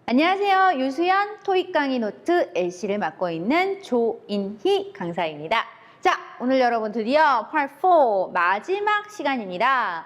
안녕하세요. 유수연 토익 강의 노트 LC를 맡고 있는 조인희 강사입니다. 자, 오늘 여러분 드디어 Part 4 마지막 시간입니다.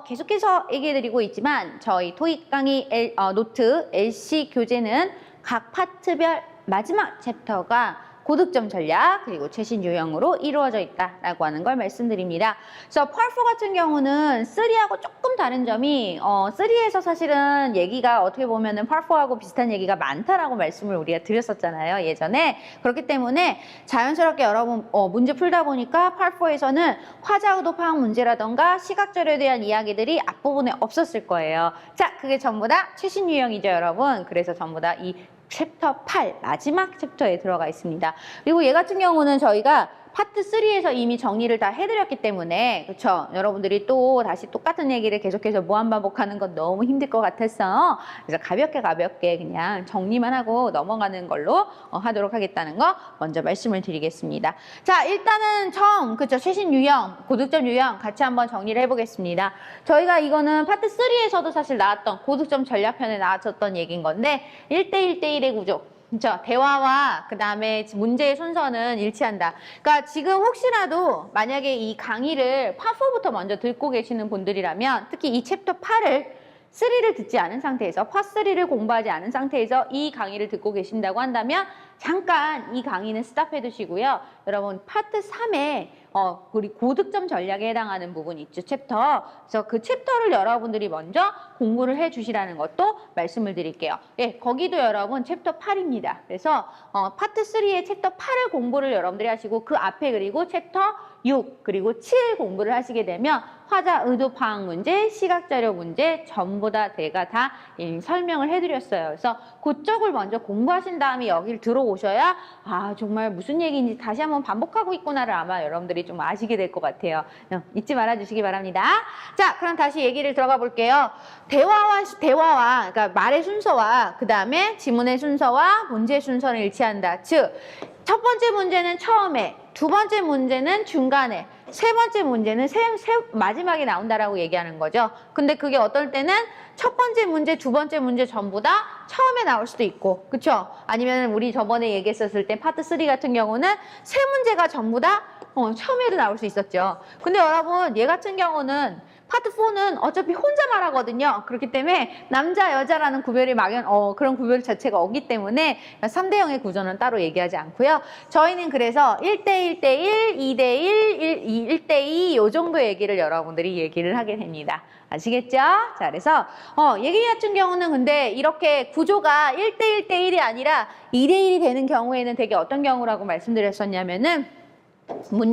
계속해서 얘기해드리고 있지만 저희 토익 강의 노트 LC 교재는 각 파트별 마지막 챕터가 고득점 전략 그리고 최신 유형으로 이루어져 있다라고 하는 걸 말씀드립니다. 그래서 Part 4 같은 경우는 3하고 조금 다른 점이 3에서 사실은 얘기가 어떻게 보면은 Part 4하고 비슷한 얘기가 많다라고 말씀을 우리가 드렸었잖아요. 예전에. 그렇기 때문에 자연스럽게 여러분 문제 풀다 보니까 Part 4에서는 화자의도 파악 문제라던가 시각자료에 대한 이야기들이 앞부분에 없었을 거예요. 자, 그게 전부 다 최신 유형이죠, 여러분. 그래서 전부 다 이 챕터 8 마지막 챕터에 들어가 있습니다. 그리고 얘 같은 경우는 저희가 파트 3에서 이미 정리를 다 해드렸기 때문에 그렇죠? 여러분들이 또 다시 똑같은 얘기를 계속해서 무한반복하는 건 너무 힘들 것 같아서 그래서 가볍게 그냥 정리만 하고 넘어가는 걸로 하도록 하겠다는 거 먼저 말씀을 드리겠습니다. 자, 일단은 그렇죠? 최신 유형, 고득점 유형 같이 한번 정리를 해보겠습니다. 저희가 이거는 파트 3에서도 사실 나왔던 고득점 전략편에 나왔었던 얘기인 건데 1대1대1의 구조. 그렇죠. 대화와 그 다음에 문제의 순서는 일치한다. 그러니까 지금 혹시라도 만약에 이 강의를 파4부터 먼저 듣고 계시는 분들이라면 특히 이 챕터 8을 3를 듣지 않은 상태에서 파3를 공부하지 않은 상태에서 이 강의를 듣고 계신다고 한다면 잠깐 이 강의는 스탑해 두시고요. 여러분 파트 3에 우리 고득점 전략에 해당하는 부분이 있죠. 챕터. 그래서 그 챕터를 여러분들이 먼저 공부를 해 주시라는 것도 말씀을 드릴게요. 예, 거기도 여러분 챕터 8입니다. 그래서 파트 3의 챕터 8을 공부를 여러분들이 하시고 그 앞에 그리고 챕터 6 그리고 7 공부를 하시게 되면 화자 의도 파악 문제, 시각자료 문제 전부 다 제가 다 설명을 해드렸어요. 그래서 그쪽을 먼저 공부하신 다음에 여기를 들어오셔야 정말 무슨 얘기인지 다시 한번 반복하고 있구나를 아마 여러분들이 좀 아시게 될 것 같아요. 잊지 말아주시기 바랍니다. 자, 그럼 다시 얘기를 들어가 볼게요. 대화와 그러니까 말의 순서와 그 다음에 지문의 순서와 문제의 순서는 일치한다. 즉, 첫 번째 문제는 처음에, 두 번째 문제는 중간에, 세 번째 문제는 마지막에 나온다라고 얘기하는 거죠. 근데 그게 어떨 때는 첫 번째 문제, 두 번째 문제 전부 다 처음에 나올 수도 있고, 그쵸? 아니면 우리 저번에 얘기했었을 때 파트 3 같은 경우는 세 문제가 전부 다 처음에도 나올 수 있었죠. 근데 여러분, 얘 같은 경우는 파트 4는 어차피 혼자 말하거든요. 그렇기 때문에 남자, 여자라는 구별이 그런 구별 자체가 없기 때문에 3대 0의 구조는 따로 얘기하지 않고요. 저희는 그래서 1대1대1, 2대1, 1대2 요 정도 얘기를 여러분들이 얘기를 하게 됩니다. 아시겠죠? 자, 그래서 얘기 같은 경우는 근데 이렇게 구조가 1대1대1이 아니라 2대1이 되는 경우에는 되게 어떤 경우라고 말씀드렸었냐면은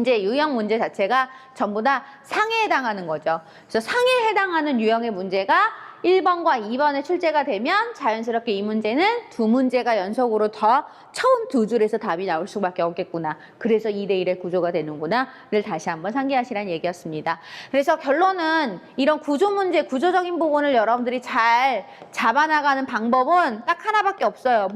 유형 문제 자체가 전부 다 상에 해당하는 거죠. 그래서 상에 해당하는 유형의 문제가 1번과 2번에 출제가 되면 자연스럽게 이 문제는 두 문제가 연속으로 더 처음 두 줄에서 답이 나올 수밖에 없겠구나. 그래서 2대1의 구조가 되는구나를 다시 한번 상기하시라는 얘기였습니다. 그래서 결론은 이런 구조 문제, 구조적인 부분을 여러분들이 잘 잡아나가는 방법은 딱 하나밖에 없어요.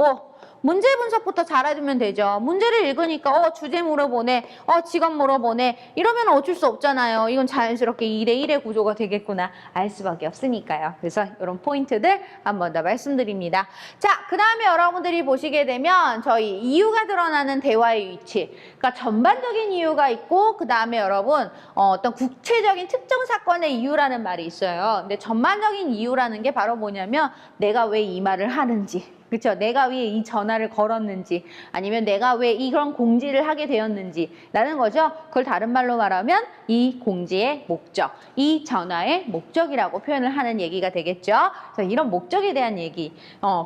문제 분석부터 잘해두면 되죠. 문제를 읽으니까 주제 물어보네, 직업 물어보네 이러면 어쩔 수 없잖아요. 이건 자연스럽게 2대1의 구조가 되겠구나 알 수밖에 없으니까요. 그래서 이런 포인트들 한 번 더 말씀드립니다. 자, 그 다음에 여러분들이 보시게 되면 저희 이유가 드러나는 대화의 위치, 그러니까 전반적인 이유가 있고 그 다음에 여러분 어떤 구체적인 특정 사건의 이유라는 말이 있어요. 근데 전반적인 이유라는 게 바로 뭐냐면 내가 왜 이 말을 하는지, 그렇죠? 내가 왜 이 전화를 걸었는지 아니면 내가 왜 이런 공지를 하게 되었는지 라는 거죠. 그걸 다른 말로 말하면 이 공지의 목적, 이 전화의 목적이라고 표현을 하는 얘기가 되겠죠. 그래서 이런 목적에 대한 얘기,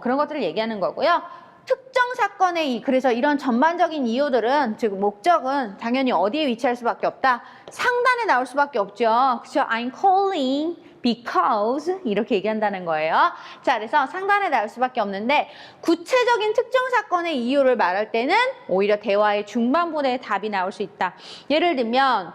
그런 것들을 얘기하는 거고요. 특정 사건의 그래서 이런 전반적인 이유들은, 즉 목적은 당연히 어디에 위치할 수밖에 없다? 상단에 나올 수밖에 없죠. 그렇죠? I'm calling because 이렇게 얘기한다는 거예요. 자, 그래서 상단에 나올 수밖에 없는데 구체적인 특정 사건의 이유를 말할 때는 오히려 대화의 중반부에 답이 나올 수 있다. 예를 들면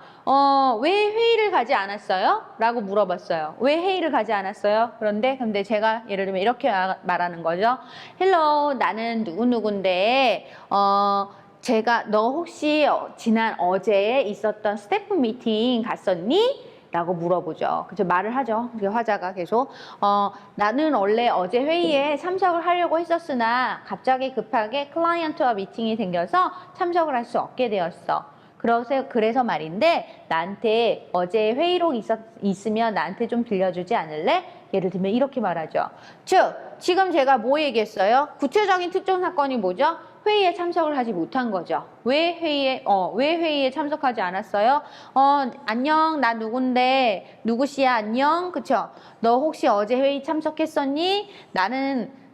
왜 회의를 가지 않았어요? 라고 물어봤어요. 왜 회의를 가지 않았어요? 근데 제가 예를 들면 이렇게 말하는 거죠. Hello, 나는 누구누군데 너 혹시 지난 어제에 있었던 스태프 미팅 갔었니? 라고 물어보죠. 그죠? 말을 하죠. 화자가 계속. 나는 원래 어제 회의에 참석을 하려고 했었으나 갑자기 급하게 클라이언트와 미팅이 생겨서 참석을 할 수 없게 되었어. 그래서 말인데 나한테 어제 회의록 있으면 나한테 좀 빌려주지 않을래? 예를 들면 이렇게 말하죠. 즉, 지금 제가 뭐 얘기했어요? 구체적인 특정 사건이 뭐죠? 회의에 참석을 하지 못한 거죠. 왜 회의에 참석하지 않았어요? 안녕, 나 누군데, 누구시야, 안녕, 그쵸? 너 혹시 어제 회의 참석했었니?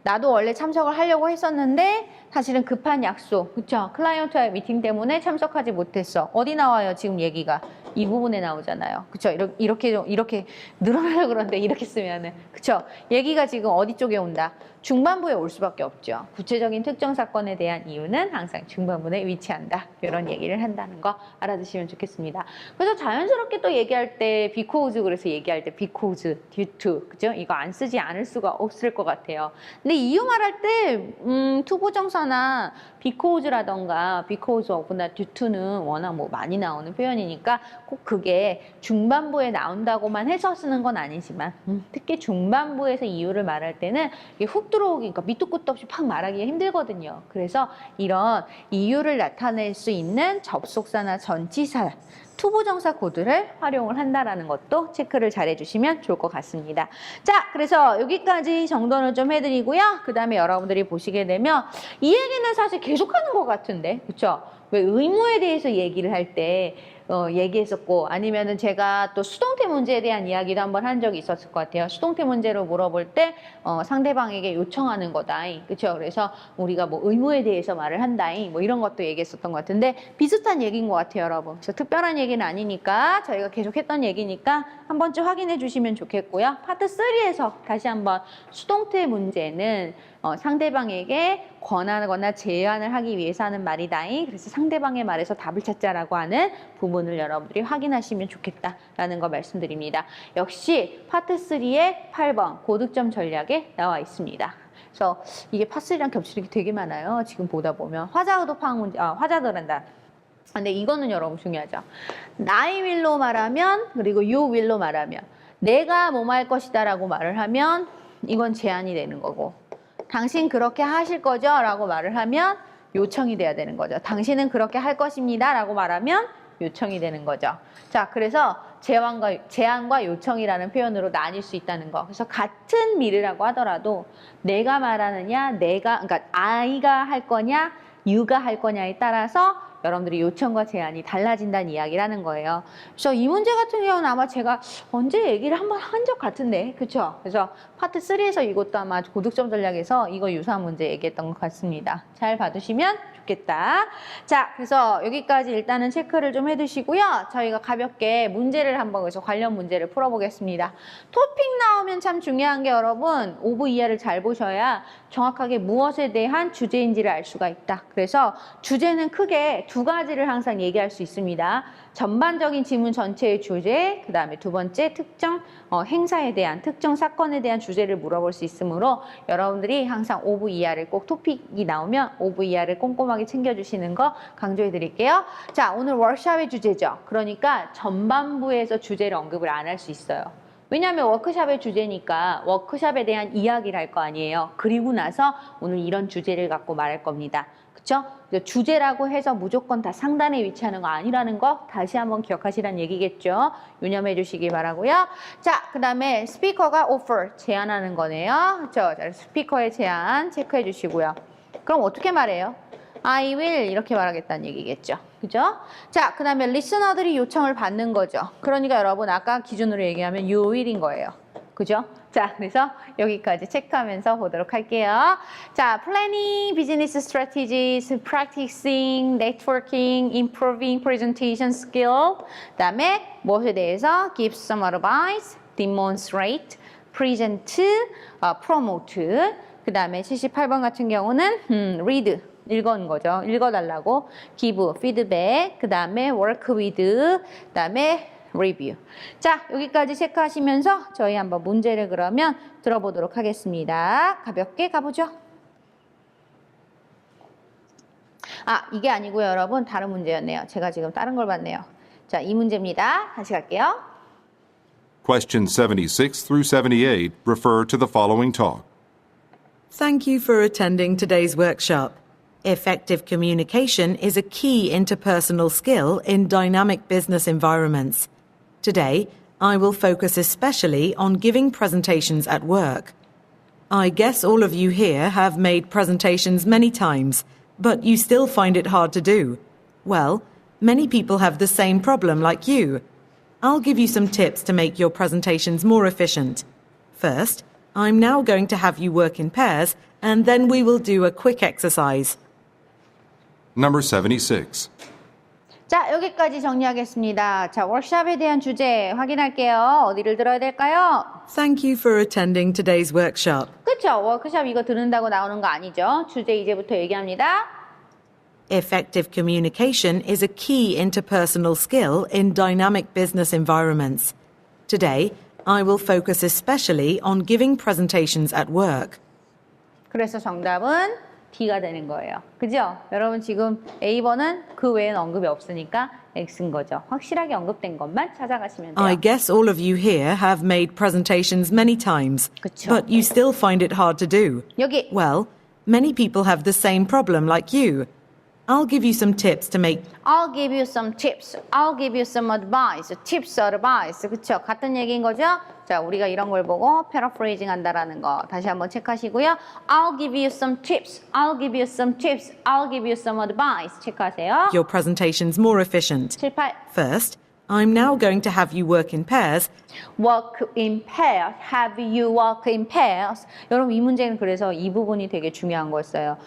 나도 원래 참석을 하려고 했었는데, 사실은 급한 약속, 그쵸? 클라이언트와의 미팅 때문에 참석하지 못했어. 어디 나와요, 지금 얘기가? 이 부분에 나오잖아요. 그쵸? 이렇게 늘어나려고 그러는데, 이렇게 쓰면은. 그쵸? 얘기가 지금 어디 쪽에 온다? 중반부에 올 수밖에 없죠. 구체적인 특정 사건에 대한 이유는 항상 중반부에 위치한다. 이런 얘기를 한다는 거 알아두시면 좋겠습니다. 그래서 자연스럽게 또 얘기할 때 because 그래서 얘기할 때 because, due to 그죠? 이거 안 쓰지 않을 수가 없을 것 같아요. 근데 이유 말할 때 투부정사나 because라던가 because of나 due to는 워낙 뭐 많이 나오는 표현이니까 꼭 그게 중반부에 나온다고만 해서 쓰는 건 아니지만 특히 중반부에서 이유를 말할 때는 이게 훅 들어오기, 그러니까 밑도 끝도 없이 팍 말하기가 힘들거든요. 그래서 이런 이유를 나타낼 수 있는 접속사나 전치사, 투부정사 코드를 활용을 한다라는 것도 체크를 잘 해주시면 좋을 것 같습니다. 자, 그래서 여기까지 정돈을 좀 해드리고요. 그 다음에 여러분들이 보시게 되면 이 얘기는 사실 계속하는 것 같은데, 그렇죠? 왜 의무에 대해서 얘기를 할 때 얘기했었고, 아니면은 제가 또 수동태 문제에 대한 이야기도 한번 한 적이 있었을 것 같아요. 수동태 문제로 물어볼 때 상대방에게 요청하는 거다잉, 그렇죠? 그래서 우리가 뭐 의무에 대해서 말을 한다잉, 뭐 이런 것도 얘기했었던 것 같은데 비슷한 얘기인 것 같아요, 여러분. 그래서 특별한 얘기는 아니니까 저희가 계속했던 얘기니까 한 번쯤 확인해 주시면 좋겠고요. 파트 3에서 다시 한번 수동태 문제는 상대방에게 권하거나 제안을 하기 위해서 하는 말이다잉. 그래서 상대방의 말에서 답을 찾자라고 하는 부분을 여러분들이 확인하시면 좋겠다라는 거 말씀드립니다. 역시 파트 3의 8번 고득점 전략에 나와 있습니다. 그래서 이게 파트 3랑 겹치는 게 되게 많아요. 지금 보다 보면 화자의도 파악 문제, 화자들한다. 근데 이거는 여러분 중요하죠. I will로 말하면, 그리고 you will로 말하면, 내가 뭐뭐 할 것이다 라고 말을 하면 이건 제안이 되는 거고, 당신 그렇게 하실 거죠? 라고 말을 하면 요청이 돼야 되는 거죠. 당신은 그렇게 할 것입니다. 라고 말하면 요청이 되는 거죠. 자, 그래서 제안과 요청이라는 표현으로 나뉠 수 있다는 거. 그래서 같은 미래라고 하더라도 내가 말하느냐, 그러니까 I가 할 거냐, You가 할 거냐에 따라서 여러분들이 요청과 제안이 달라진다는 이야기라는 거예요. 그래서 이 문제 같은 경우는 아마 제가 언제 얘기를 한번 한 적 같은데, 그렇죠? 그래서 파트 3에서 이것도 아마 고득점 전략에서 이거 유사한 문제 얘기했던 것 같습니다. 잘 봐두시면 좋겠다. 자, 그래서 여기까지 일단은 체크를 좀 해두시고요. 저희가 가볍게 문제를 한번 그래서 관련 문제를 풀어보겠습니다. 토픽 나오면 참 중요한 게 여러분 오브 이하를 잘 보셔야 정확하게 무엇에 대한 주제인지를 알 수가 있다. 그래서 주제는 크게 두 가지를 항상 얘기할 수 있습니다. 전반적인 지문 전체의 주제, 그 다음에 두 번째 특정 행사에 대한, 특정 사건에 대한 주제를 물어볼 수 있으므로 여러분들이 항상 오브 이하를 꼭 토픽이 나오면 오브 이하를 꼼꼼하게 챙겨주시는 거 강조해 드릴게요. 자, 오늘 워크샵의 주제죠. 그러니까 전반부에서 주제를 언급을 안 할 수 있어요. 왜냐하면 워크샵의 주제니까 워크샵에 대한 이야기를 할 거 아니에요. 그리고 나서 오늘 이런 주제를 갖고 말할 겁니다. 그쵸? 주제라고 해서 무조건 다 상단에 위치하는 거 아니라는 거 다시 한번 기억하시라는 얘기겠죠. 유념해 주시기 바라고요. 자, 그 다음에 스피커가 offer, 제안하는 거네요. 그쵸? 자, 스피커의 제안 체크해 주시고요. 그럼 어떻게 말해요? I will 이렇게 말하겠다는 얘기겠죠. 그죠? 자, 그 다음에 리스너들이 요청을 받는 거죠. 그러니까 여러분 아까 기준으로 얘기하면 you will인 거예요. 그죠? 자, 그래서 여기까지 체크하면서 보도록 할게요. 자, planning, business strategies, practicing, networking, improving presentation skill. 그 다음에 무엇에 대해서 give some advice, demonstrate, present, promote. 그 다음에 78번 같은 경우는 read. 읽은 거죠. 읽어달라고. give, feedback, 그 다음에 work with, 그 다음에 review. 자, 여기까지 체크하시면서 저희 한번 문제를 그러면 들어보도록 하겠습니다. 가볍게 가보죠. 아, 이게 아니고요, 여러분. 다른 문제였네요. 제가 지금 다른 걸 봤네요. 자, 이 문제입니다. 다시 갈게요. Questions 76 through 78 refer to the following talk. Thank you for attending today's workshop. Effective communication is a key interpersonal skill in dynamic business environments. Today, I will focus especially on giving presentations at work. I guess all of you here have made presentations many times, but you still find it hard to do. Well, many people have the same problem like you. I'll give you some tips to make your presentations more efficient. First, I'm now going to have you work in pairs, and then we will do a quick exercise. Number 76. 자, 여기까지 정리하겠습니다. 자, 워크숍에 대한 주제 확인할게요. 어디를 들어야 될까요? Thank you for attending today's workshop. 그쵸? 워크숍 이거 듣는다고 나오는 거 아니죠? 주제 이제부터 얘기합니다. Effective communication is a key interpersonal skill in dynamic business environments. Today, I will focus especially on giving presentations at work. 그래서 정답은 D가 되는 거예요. 그죠? 여러분 지금 A번은 그 외엔 언급이 없으니까 X인 거죠. 확실하게 언급된 것만 찾아가시면 돼요. I guess all of you here have made presentations many times, 그쵸? but you still find it hard to do. 여기 Well, many people have the same problem like you. I'll give you some tips to make I'll give you some tips. I'll give you some advice. Tips, advice. 그쵸? 같은 얘기인 거죠? 자, 우리가 이런 걸 보고 paraphrasing 한다라는 거 다시 한번 체크하시고요. I'll give you some tips. I'll give you some tips. I'll give you some advice. 체크하세요. your presentations more efficient. 7, 8. First, I'm now going to have you work in pairs. Work in pairs. Have you work in pairs? 여러분 이 문제는 그래서 이 부분이 되게 중요한 거였어요.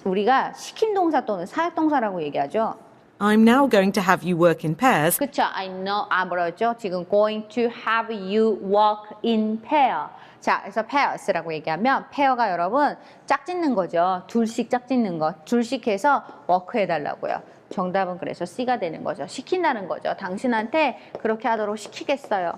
우리가 시킨 동사 또는 사역 동사라고 얘기하죠. I'm now going to have you work in pairs. 그쵸? I know. 뭐라죠? 지금 going to have you work in pair. 자, 그래서 pairs라고 얘기하면 페어가 여러분 짝짓는 거죠. 둘씩 짝짓는 거. 둘씩 해서 워크 해달라고요. 정답은 그래서 C가 되는 거죠. 시킨다는 거죠. 당신한테 그렇게 하도록 시키겠어요.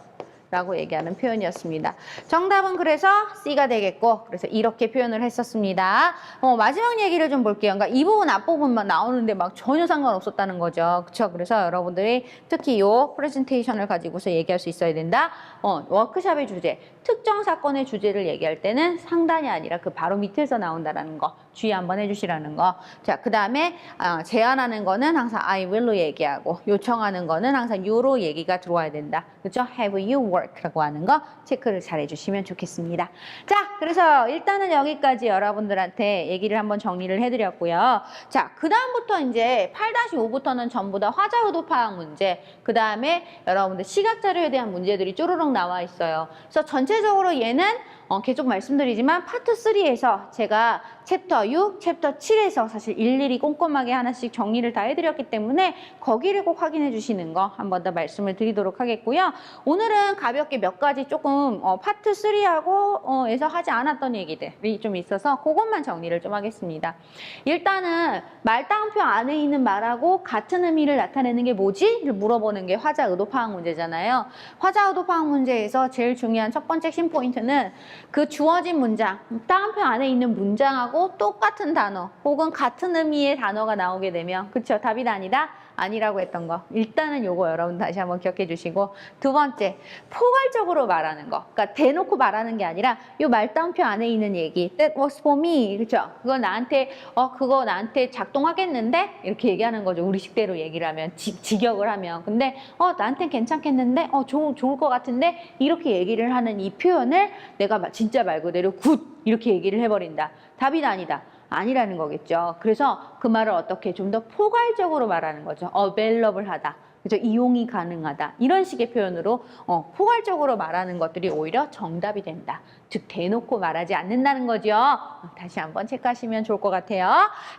라고 얘기하는 표현이었습니다. 정답은 그래서 C가 되겠고 그래서 이렇게 표현을 했었습니다. 마지막 얘기를 좀 볼게요. 그러니까 이 부분 앞부분만 나오는데 막 전혀 상관없었다는 거죠. 그렇죠? 그래서 여러분들이 특히 이 프레젠테이션을 가지고서 얘기할 수 있어야 된다. 워크숍의 주제, 특정 사건의 주제를 얘기할 때는 상단이 아니라 그 바로 밑에서 나온다는 거 주의 한번 해주시라는 거. 자, 그 다음에 제안하는 거는 항상 I will로 얘기하고 요청하는 거는 항상 you로 얘기가 들어와야 된다. 그렇죠? Have you work라고 하는 거 체크를 잘 해주시면 좋겠습니다. 자, 그래서 일단은 여기까지 여러분들한테 얘기를 한번 정리를 해드렸고요. 자, 그 다음부터 이제 8-5부터는 전부 다 화자 의도 파악 문제, 그 다음에 여러분들 시각 자료에 대한 문제들이 쪼르륵 나와 있어요. 그래서 전체적으로 얘는 계속 말씀드리지만 파트 3에서 제가 챕터 6, 챕터 7에서 사실 일일이 꼼꼼하게 하나씩 정리를 다 해드렸기 때문에 거기를 꼭 확인해 주시는 거 한 번 더 말씀을 드리도록 하겠고요. 오늘은 가볍게 몇 가지 조금 파트 3하고 에서 하지 않았던 얘기들이 좀 있어서 그것만 정리를 좀 하겠습니다. 일단은 말다운표 안에 있는 말하고 같은 의미를 나타내는 게 뭐지? 를 물어보는 게 화자 의도 파악 문제잖아요. 화자 의도 파악 문제에서 제일 중요한 첫 번째 핵심 포인트는 그 주어진 문장, 다운표 안에 있는 문장하고 똑같은 단어 혹은 같은 의미의 단어가 나오게 되면 그쵸? 답이 아니다? 아니라고 했던 거. 일단은 요거 여러분 다시 한번 기억해 주시고 두 번째, 포괄적으로 말하는 거. 그러니까 대놓고 말하는 게 아니라 요 말다운표 안에 있는 얘기 That was for me. 그쵸? 그거 나한테 작동하겠는데? 이렇게 얘기하는 거죠. 우리식대로 얘기를 하면 직역을 하면. 근데 나한텐 괜찮겠는데? 좋을 것 같은데? 이렇게 얘기를 하는 이 표현을 내가 진짜 말 그대로 굿 이렇게 얘기를 해버린다. 답이 아니다. 아니라는 거겠죠. 그래서 그 말을 어떻게 좀 더 포괄적으로 말하는 거죠. available 하다. 그죠? 이용이 가능하다. 이런 식의 표현으로 포괄적으로 말하는 것들이 오히려 정답이 된다. 즉 대놓고 말하지 않는다는 거죠. 다시 한번 체크하시면 좋을 것 같아요.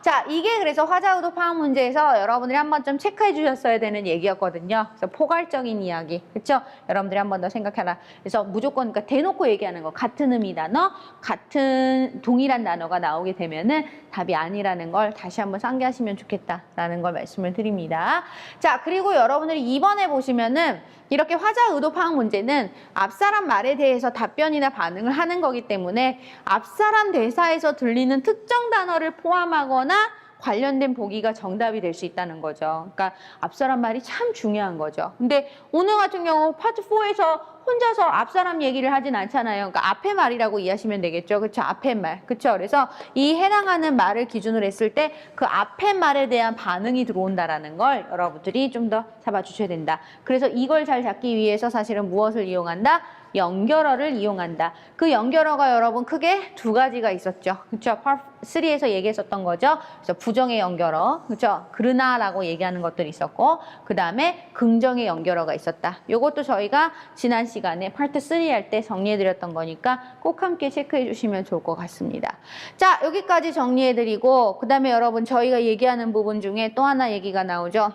자, 이게 그래서 화자 의도 파악 문제에서 여러분들이 한번 좀 체크해 주셨어야 되는 얘기였거든요. 그래서 포괄적인 이야기, 그렇죠? 여러분들이 한번 더 생각하라. 그래서 무조건 그러니까 대놓고 얘기하는 거, 같은 의미 단어, 같은 동일한 단어가 나오게 되면은 답이 아니라는 걸 다시 한번 상기하시면 좋겠다라는 걸 말씀을 드립니다. 자, 그리고 여러분들이 이번에 보시면은 이렇게 화자 의도 파악 문제는 앞사람 말에 대해서 답변이나 반응을 하는 거기 때문에 앞사람 대사에서 들리는 특정 단어를 포함하거나 관련된 보기가 정답이 될 수 있다는 거죠. 그러니까 앞사람 말이 참 중요한 거죠. 근데 오늘 같은 경우 파트 4에서 혼자서 앞사람 얘기를 하진 않잖아요. 그러니까 앞에 말이라고 이해하시면 되겠죠. 그렇죠? 앞에 말. 그렇죠? 그래서 이 해당하는 말을 기준으로 했을 때 그 앞에 말에 대한 반응이 들어온다라는 걸 여러분들이 좀 더 잡아주셔야 된다. 그래서 이걸 잘 잡기 위해서 사실은 무엇을 이용한다? 연결어를 이용한다. 그 연결어가 여러분 크게 두 가지가 있었죠. 그렇죠? Part 3에서 얘기했었던 거죠. 그래서 부정의 연결어, 그렇죠? 그러나라고 얘기하는 것들이 있었고, 그 다음에 긍정의 연결어가 있었다. 이것도 저희가 지난 시간에 파트 3 할 때 정리해드렸던 거니까 꼭 함께 체크해 주시면 좋을 것 같습니다. 자, 여기까지 정리해드리고, 그 다음에 여러분 저희가 얘기하는 부분 중에 또 하나 얘기가 나오죠.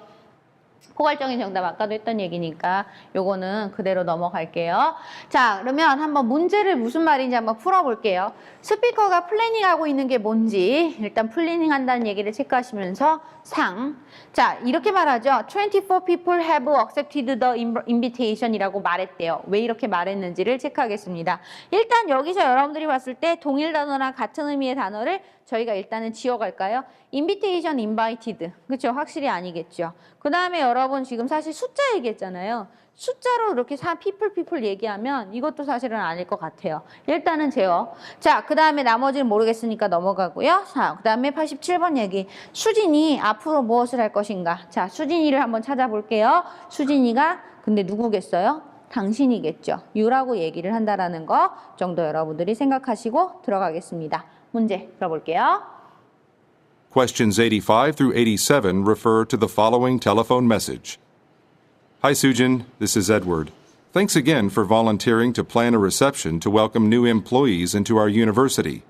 포괄적인 정답 아까도 했던 얘기니까 요거는 그대로 넘어갈게요. 자, 그러면 한번 문제를 무슨 말인지 한번 풀어볼게요. 스피커가 플래닝하고 있는 게 뭔지 일단 플래닝 한다는 얘기를 체크하시면서 상. 자, 이렇게 말하죠. 24 people have accepted the invitation 이라고 말했대요. 왜 이렇게 말했는지를 체크하겠습니다. 일단 여기서 여러분들이 봤을 때 동일 단어나 같은 의미의 단어를 저희가 일단은 지워갈까요? invitation, invited. 그렇죠? 확실히 아니겠죠. 그 다음에 여러분 지금 사실 숫자 얘기했잖아요. 숫자로 이렇게 people 얘기하면 이것도 사실은 아닐 것 같아요. 일단은 제어. 자, 그 다음에 나머지는 모르겠으니까 넘어가고요. 자, 그 다음에 87번 얘기. 수진이 앞으로 무엇을 할 것인가? 자, 수진이를 한번 찾아볼게요. 수진이가 근데 누구겠어요? 당신이겠죠. you라고 얘기를 한다라는 거 정도 여러분들이 생각하시고 들어가겠습니다. 문제 들어볼게요. Questions 85 through 87 refer to the following telephone message. Hi, Sujin. This is Edward. Thanks again for volunteering to plan a reception to welcome new employees into our university.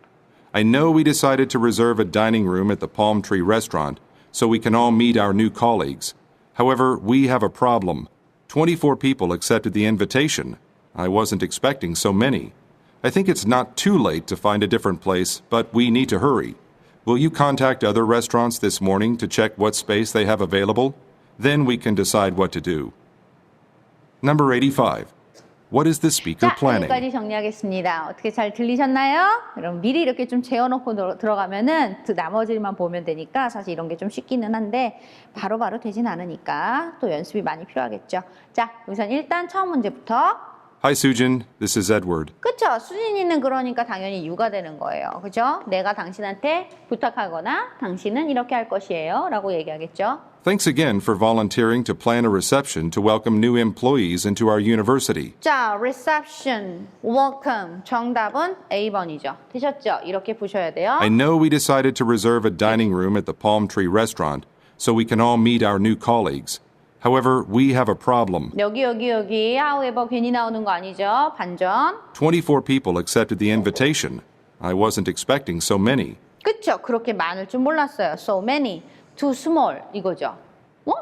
I know we decided to reserve a dining room at the Palm Tree Restaurant so we can all meet our new colleagues. However, we have a problem. 24 people accepted the invitation. I wasn't expecting so many. I think it's not too late to find a different place, but we need to hurry. Will you contact other restaurants this morning to check what space they have available? Then we can decide what to do. Number 85. What is the speaker 자, planning? 여기까지 정리하겠습니다. 어떻게 잘 들리셨나요? 그럼 미리 이렇게 좀 재워놓고 들어가면은 그 나머지만 보면 되니까 사실 이런 게 좀 쉽기는 한데 바로바로 되진 않으니까 또 연습이 많이 필요하겠죠. 자, 우선 일단 처음 문제부터. Hi, Sujin. This is Edward. 그쵸? 수진이는 그러니까 당연히 유가 되는 거예요. 그죠? 내가 당신한테 부탁하거나 당신은 이렇게 할 것이에요. 라고 얘기하겠죠. Thanks again for volunteering to plan a reception to welcome new employees into our university. 자, reception, welcome. 정답은 A번이죠. 되셨죠? 이렇게 보셔야 돼요. I know we decided to reserve a dining room at the Palm Tree Restaurant so we can all meet our new colleagues. However, we have a problem. 여기 however 괜히 나오는 거 아니죠? 반전. 24 people accepted the invitation. I wasn't expecting so many. 그쵸? 그렇게 많을 줄 몰랐어요. So many, too small 이거죠.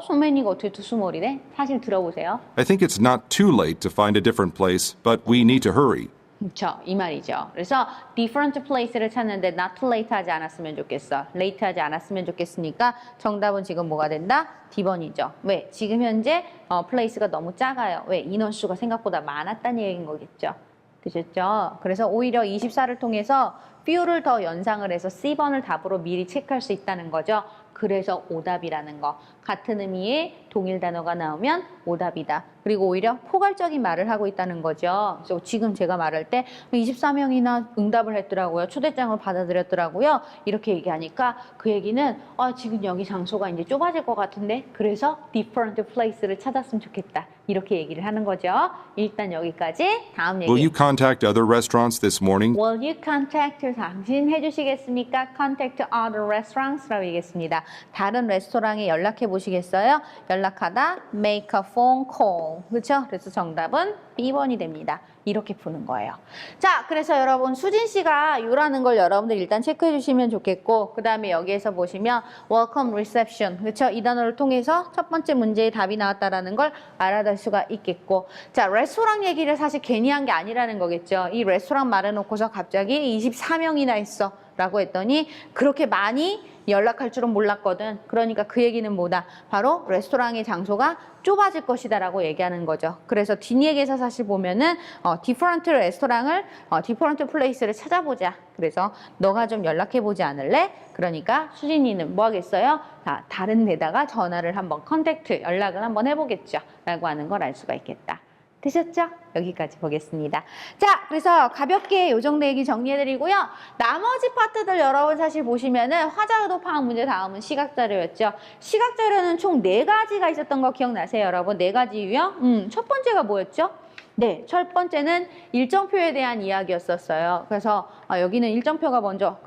so many가 어떻게 too small이래? 사실 들어보세요. I think it's not too late to find a different place, but we need to hurry. 그렇죠. 이 말이죠. 그래서 different place를 찾는데 not too late 하지 않았으면 좋겠어. late 하지 않았으면 좋겠으니까 정답은 지금 뭐가 된다? D번이죠. 왜? 지금 현재 place가 너무 작아요. 왜? 인원수가 생각보다 많았다는 얘기인 거겠죠. 되셨죠? 그래서 오히려 24를 통해서 few를 더 연상을 해서 C번을 답으로 미리 체크할 수 있다는 거죠. 그래서 오답이라는 거. 같은 의미의 동일 단어가 나오면 오답이다. 그리고 오히려 포괄적인 말을 하고 있다는 거죠. 그래서 지금 제가 말할 때 24명이나 응답을 했더라고요. 초대장을 받아들였더라고요. 이렇게 얘기하니까 그 얘기는 지금 여기 장소가 이제 좁아질 것 같은데 그래서 different place를 찾았으면 좋겠다. 이렇게 얘기를 하는 거죠. 일단 여기까지. 다음 얘기. Will you contact other restaurants this morning? Will you contact 당신 해주시겠습니까? Contact other restaurants라고 얘기했습니다. 다른 레스토랑에 연락해 보시겠어요? 연락하다 make a phone call. 그렇죠? 그래서 정답은 B번이 됩니다. 이렇게 푸는 거예요. 자, 그래서 여러분 수진 씨가 요라는 걸 여러분들 일단 체크해 주시면 좋겠고 그 다음에 여기에서 보시면 welcome reception. 그렇죠? 이 단어를 통해서 첫 번째 문제의 답이 나왔다라는 걸 알아낼 수가 있겠고 자, 레스토랑 얘기를 사실 괜히 한 게 아니라는 거겠죠. 이 레스토랑 말해놓고서 갑자기 24명이나 있어. 라고 했더니 그렇게 많이 연락할 줄은 몰랐거든. 그러니까 그 얘기는 뭐다? 바로 레스토랑의 장소가 좁아질 것이다 라고 얘기하는 거죠. 그래서 뒷얘기에서 사실 보면은 디퍼런트 레스토랑을 디퍼런트 플레이스를 찾아보자. 그래서 너가 좀 연락해보지 않을래? 그러니까 수진이는 뭐 하겠어요? 다른 데다가 전화를 한번 컨택트, 연락을 한번 해보겠죠. 라고 하는 걸 알 수가 있겠다. 되셨죠? 여기까지 보겠습니다. 자, 그래서 가볍게 요 정도 얘기 정리해드리고요. 나머지 파트들 여러분 사실 보시면은 화자의도 파악 문제 다음은 시각자료였죠. 시각자료는 총 4가지가 있었던 거 기억나세요, 여러분? 4가지 유형? 첫 번째가 뭐였죠? 네, 첫 번째는 일정표에 대한 이야기였었어요. 그래서 여기는 일정표가 먼저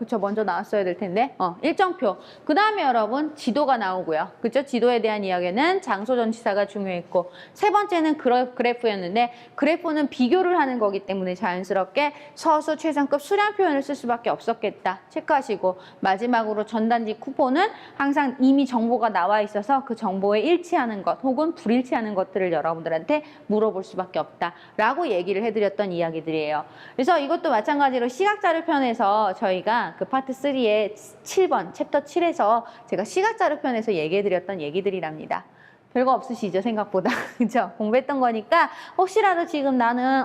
나왔어야 될 텐데 일정표. 그 다음에 여러분 지도가 나오고요. 그죠? 지도에 대한 이야기는 장소 전치사가 중요했고 세 번째는 그래프였는데 그래프는 비교를 하는 거기 때문에 자연스럽게 서수 최상급 수량 표현을 쓸 수밖에 없었겠다. 체크하시고 마지막으로 전단지 쿠폰은 항상 이미 정보가 나와 있어서 그 정보에 일치하는 것 혹은 불일치하는 것들을 여러분들한테 물어볼 수밖에 없다. 라고 얘기를 해드렸던 이야기들이에요. 그래서 이것도 마찬가지로 시각자료 편에서 저희가 그 파트 3의 7번, 챕터 7에서 제가 시각자료 편에서 얘기해드렸던 얘기들이랍니다. 별거 없으시죠, 생각보다. 그죠? 공부했던 거니까 혹시라도 지금 나는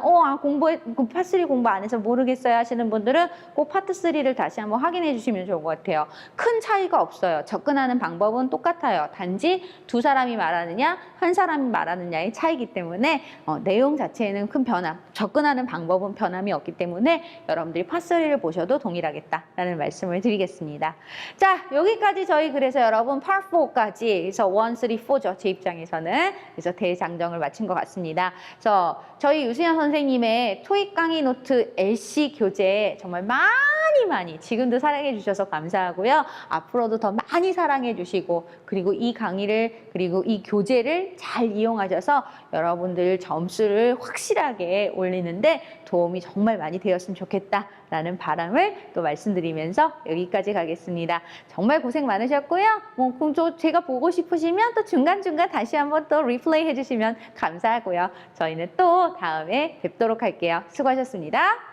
파트 3 공부 안 해서 모르겠어요 하시는 분들은 꼭 파트 3를 다시 한번 확인해 주시면 좋을 것 같아요. 큰 차이가 없어요. 접근하는 방법은 똑같아요. 단지 두 사람이 말하느냐, 한 사람이 말하느냐의 차이기 때문에 내용 자체에는 큰 접근하는 방법은 변함이 없기 때문에 여러분들이 파트 3를 보셔도 동일하겠다라는 말씀을 드리겠습니다. 자, 여기까지 저희 그래서 여러분 파트 4까지 그래서 1, 3, 4죠. 제 입장에서는 그래서 대장정을 마친 것 같습니다. 그래서 저희 유수연 선생님의 토익 강의 노트 LC 교재 정말 많이 지금도 사랑해 주셔서 감사하고요. 앞으로도 더 많이 사랑해 주시고 그리고 이 강의를 그리고 이 교재를 잘 이용하셔서 여러분들 점수를 확실하게 올리는데 도움이 정말 많이 되었으면 좋겠다라는 바람을 또 말씀드리면서 여기까지 가겠습니다. 정말 고생 많으셨고요. 제가 보고 싶으시면 또 중간중간 다시 한번 또 리플레이 해주시면 감사하고요. 저희는 또 다음에 뵙도록 할게요. 수고하셨습니다.